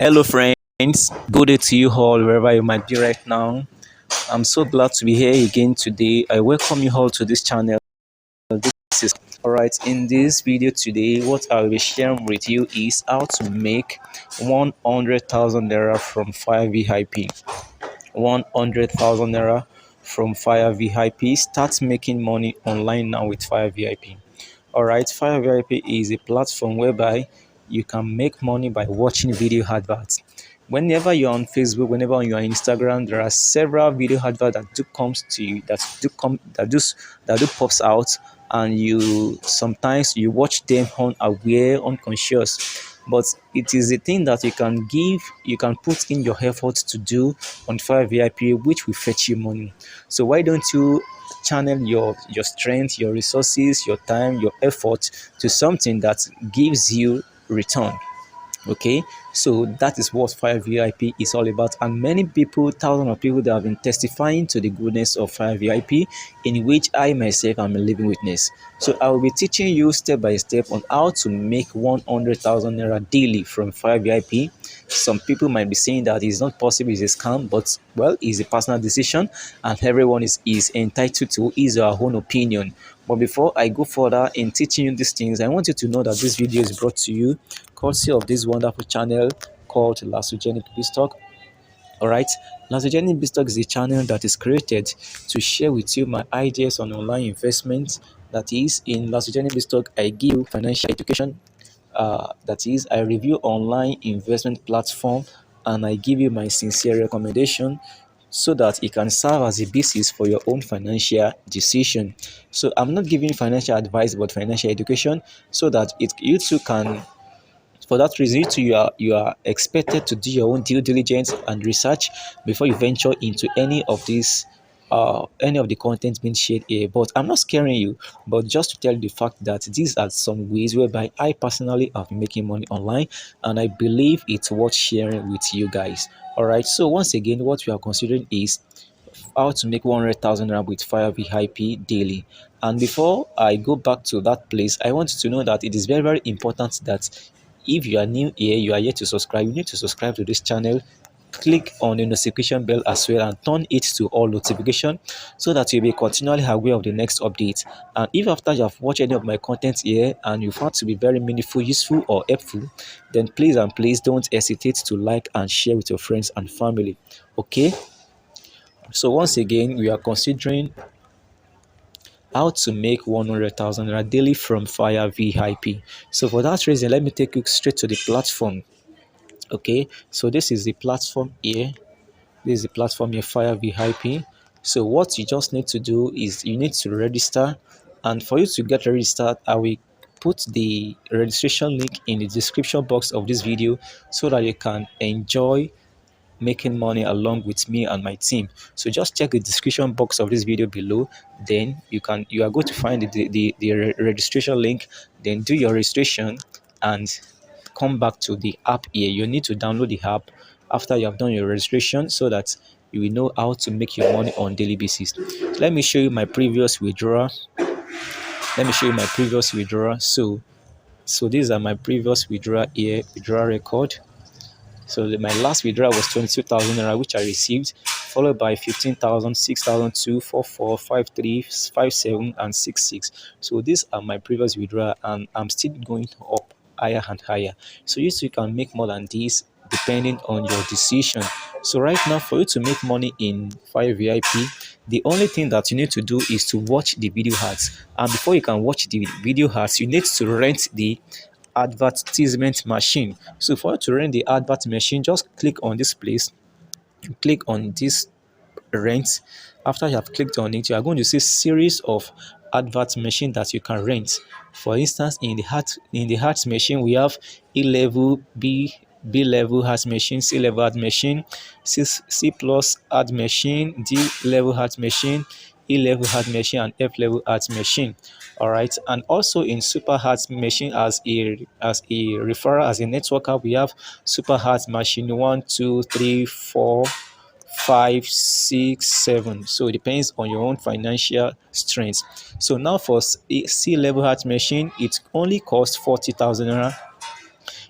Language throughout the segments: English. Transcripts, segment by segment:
Hello, friends. Good day to you all, wherever you might be right now. I'm so glad to be here again today. I welcome you all to this channel. This is all right. In this video today, what I will be sharing with you is how to make 100,000 naira from Fire VIP. 100,000 naira from Fire VIP. Start making money online now with Fire VIP. All right, Fire VIP is a platform whereby you can make money by watching video adverts. Whenever you're on Facebook, whenever you're on Instagram, there are several video adverts that do comes to you, that do pops out, and you sometimes you watch them unaware, unconscious. But it is a thing that you can put in your effort to do on Fire VIP, which will fetch you money. So why don't you channel your strength, your resources, your time, your effort to something that gives you return? Okay, so that is what Fire VIP is all about, and many people, thousands of people that have been testifying to the goodness of Fire VIP, in which I myself am a living witness. So I will be teaching you step by step on how to make 100,000 naira daily from Fire VIP. Some people might be saying that it's not possible, it's a scam, but well, it's a personal decision, and everyone is entitled to his or her own opinion. But before I go further in teaching you these things, I want you to know that this video is brought to you courtesy of this wonderful channel called Lasogenic BIZZTALK. All right, Lasogenic BIZZTALK is a channel that is created to share with you my ideas on online investment. That is, in Lasogenic BIZZTALK, I give you financial education. That is, I review online investment platform, and I give you my sincere recommendation so that it can serve as a basis for your own financial decision. So I'm not giving financial advice but financial education, so that you too can, for that reason, you are expected to do your own due diligence and research before you venture into any of the content being shared here. But I'm not scaring you, but just to tell you the fact that these are some ways whereby I personally have been making money online, and I believe it's worth sharing with you guys. All right. So once again, what we are considering is how to make 100,000 naira with Fire VIP daily. And before I go back to that place, I want you to know that it is very, very important that if you are new here, you are yet to subscribe, you need to subscribe to this channel. Click on the notification bell as well and turn it to all notification so that you'll be continually aware of the next update. And if after you have watched any of my content here and you found to be very meaningful, useful, or helpful, then please and please don't hesitate to like and share with your friends and family. Okay, so once again, we are considering how to make 100,000 naira daily from Fire VIP. So for that reason, let me take you straight to the platform. Okay, so this is the platform here. This is the platform here, Fire VIP. So what you just need to do is you need to register, and for you to get registered, I will put the registration link in the description box of this video so that you can enjoy making money along with me and my team. So just check the description box of this video below, then you are going to find the registration link, then do your registration and come back to the app here. You need to download the app after you have done your registration so that you will know how to make your money on daily basis. Let me show you my previous withdrawal. So these are my previous withdrawal here, withdrawal record. So my last withdrawal was 22,000 naira, which I received, followed by 15,000, 6,002, 44, 53, 57, and 66. So these are my previous withdrawal, and I'm still going up higher and higher. So you can make more than this depending on your decision. So right now, for you to make money in Fire VIP, the only thing that you need to do is to watch the video ads. And before you can watch the video ads, you need to rent the advertisement machine. So for you to rent the advert machine, just click on this place, click on this rent. After you have clicked on it, you are going to see series of advert machine that you can rent. For instance, in the heart machine, we have A level, B level heart machine, C level heart machine, C plus heart machine, D level heart machine, E level heart machine, and F level heart machine. All right, and also in super heart machine, as a referrer, as a networker, we have super heart machine 1, 2, 3, 4, 5, 6, 7. So it depends on your own financial strength. So now for C level heart machine, it only costs 40,000 naira.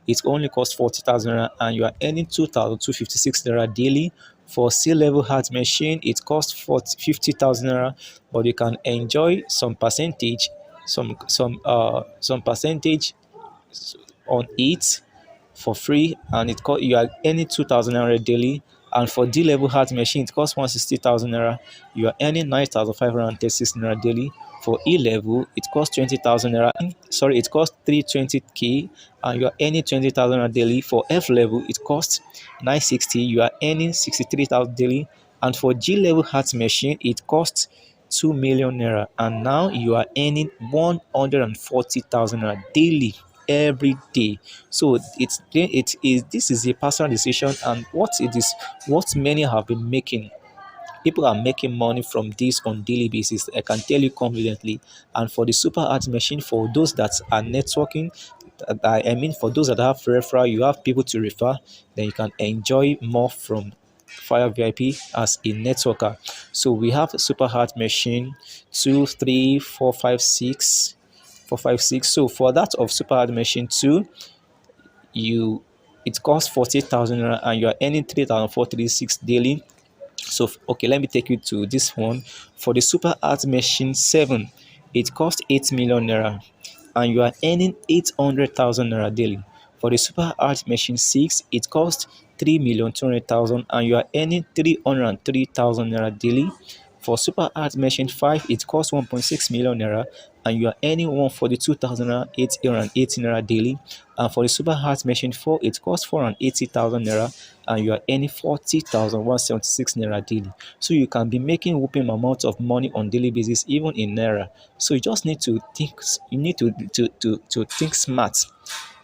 it only costs 40,000 naira and you are earning 2,256 naira daily. For C-level heart machine, it costs 50,000 naira, but you can enjoy some percentage, some percentage on it for free, and you are earning 2,000 naira daily. And for D level heart machine, it costs 160,000 naira. You are earning 9,536 naira daily. For E level, it costs 20,000 naira. Sorry, it costs 320k, and you are earning 20,000 naira daily. For F level, it costs 960. You are earning 63,000 daily. And for G level heart machine, it costs 2 million naira, and now you are earning 140,000 naira daily every day. So it is this is a personal decision, and what many have been making. People are making money from this on daily basis. I can tell you confidently. And for the super art machine, for those that are networking, I mean, for those that have referral, you have people to refer, then you can enjoy more from Fire VIP as a networker. So we have super art machine 2, 3, 4, 5, 6, 4, 5, 6. So for that of super art machine 2, you it costs 48,000 and you are earning 3,436 daily. So, okay, let me take you to this one. For the Super Art Machine 7, it costs 8 million naira and you are earning 800,000 naira daily. For the Super Art Machine 6, it costs 3,200,000 and you are earning 303,000 naira daily. For Super Art Machine 5, it costs 1.6 million naira and you are earning 142,000 naira, 880 naira daily. And for the Super Art Machine 4, it costs 480,000 naira and you are earning 40,176 naira daily. So you can be making whooping amounts of money on daily basis, even in naira. So you just need to think. You need to think smart.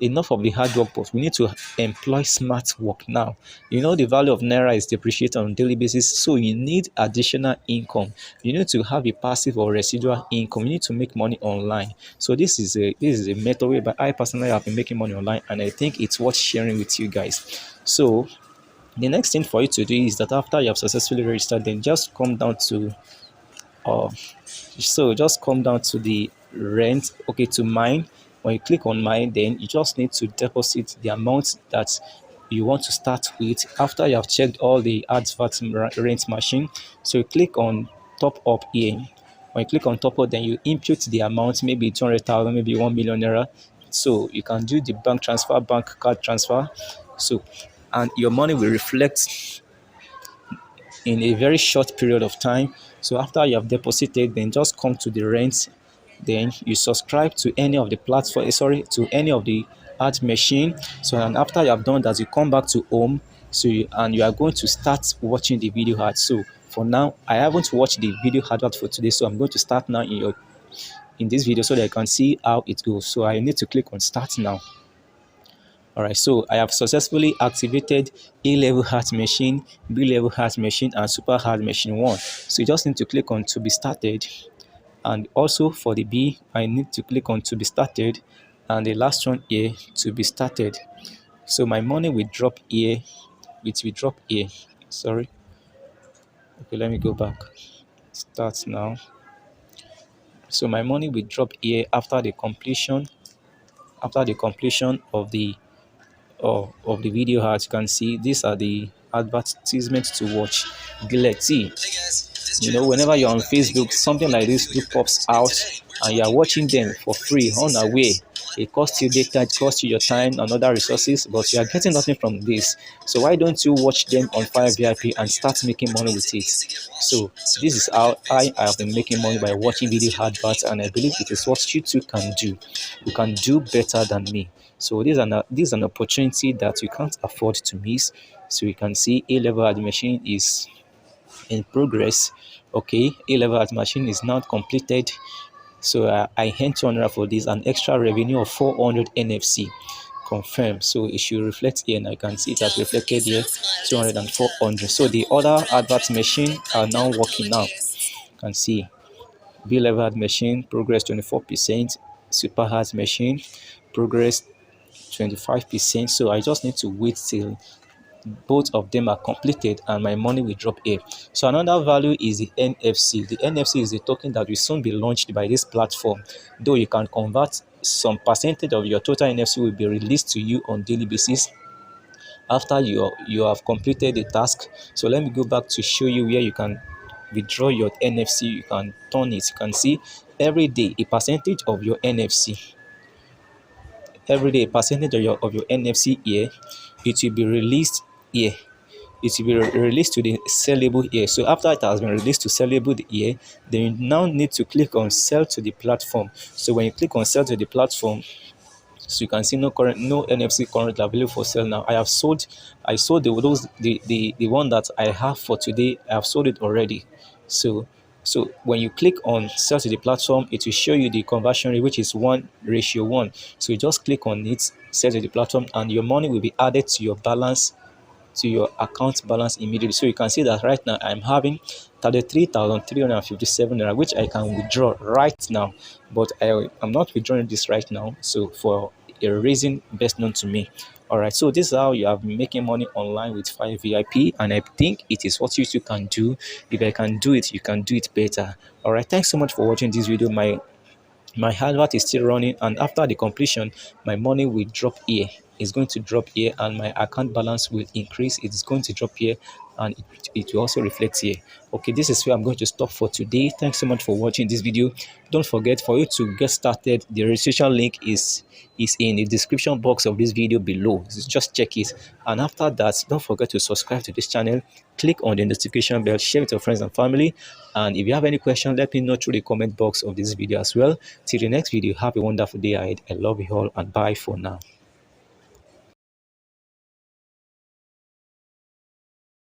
Enough of the hard work, but we need to employ smart work now. You know the value of naira is depreciated on a daily basis, so you need additional income. You need to have a passive or residual income. You need to make money online. So this is a method whereby I personally have been making money online, and I think it's worth sharing with you guys. So the next thing for you to do is that after you have successfully registered, then just come down to uh, just come down to the rent, okay, to mine. When you click on mine, then you just need to deposit the amount that you want to start with after you have checked all the advert rent machine. So you click on top up here. When you click on top up, then you input the amount, maybe 200,000, maybe 1 million naira. So you can do the bank transfer, bank card transfer. So, and your money will reflect in a very short period of time. So after you have deposited, then just come to the rent, then you subscribe to any of the platform, to any of the ad machine. So, and after you have done that, you come back to home. So and you are going to start watching the video ad. So for now, I haven't watched the video advert for today, so I'm going to start now in this video so that I can see how it goes. So I need to click on start now. All right, so I have successfully activated A-level heart machine, B-level heart machine, and super heart machine 1. So you just need to click on to be started. And also for the B, I need to click on to be started. And the last one here, to be started. So my money will drop here. It will drop here. Sorry. Okay, let me go back. Start now. So my money will drop here after the completion of the video. As you can see, these are the advertisements to watch. See, whenever you're on Facebook, something like this do pops out and you are watching them for free unaware. It costs you data, it costs you your time and other resources, but you are getting nothing from this. So why don't you watch them on Fire VIP and start making money with it? So this is how I have been making money, by watching video adverts, and I believe it is what you too can do. You can do better than me. So this is an opportunity that you can't afford to miss. So you can see A-level admission is in progress. Okay, A-level admission is now completed. So I earned 200 for this, an extra revenue of 400 NFC. Confirmed. So it should reflect here, and I can see it has reflected here 200 and 400. So the other advert machine are now working now. You can see B-level machine progress 24%, super hard machine progress 25%. So I just need to wait till both of them are completed and my money will drop here. So another value is the NFC. The NFC is a token that will soon be launched by this platform, though you can convert some percentage of your total NFC will be released to you on daily basis after you have completed the task. So let me go back to show you where you can withdraw your NFC. You can turn it. You can see every day a percentage of your NFC. Every day a percentage of your NFC here, it will be released here. It will be released to the sellable here. So after it has been released to sellable here, then you now need to click on sell to the platform. So when you click on sell to the platform, so you can see no NFC currently available for sale now. I sold the one that I have for today. I have sold it already. So when you click on sell to the platform, it will show you the conversion rate, which is 1:1. So you just click on it, sell to the platform, and your money will be added to your balance, to your account balance immediately. So you can see that right now I'm having 33,357 naira, which I can withdraw right now. But I'm not withdrawing this right now. So for a reason best known to me. All right. So this is how you have been making money online with Fire VIP, and I think it is what you two can do. If I can do it, you can do it better. All right. Thanks so much for watching this video. My advert is still running, and after the completion my money will drop here. It's going to drop here, and my account balance will increase. It's going to drop here, and it will also reflect here. Okay, this is where I'm going to stop for today. Thanks so much for watching this video. Don't forget, for you to get started, the registration link is in the description box of this video below. Just check it, and after that, don't forget to subscribe to this channel, click on the notification bell, share with your friends and family, and if you have any question, let me know through the comment box of this video as well. Till the next video, have a wonderful day ahead. I love you all, and bye for now.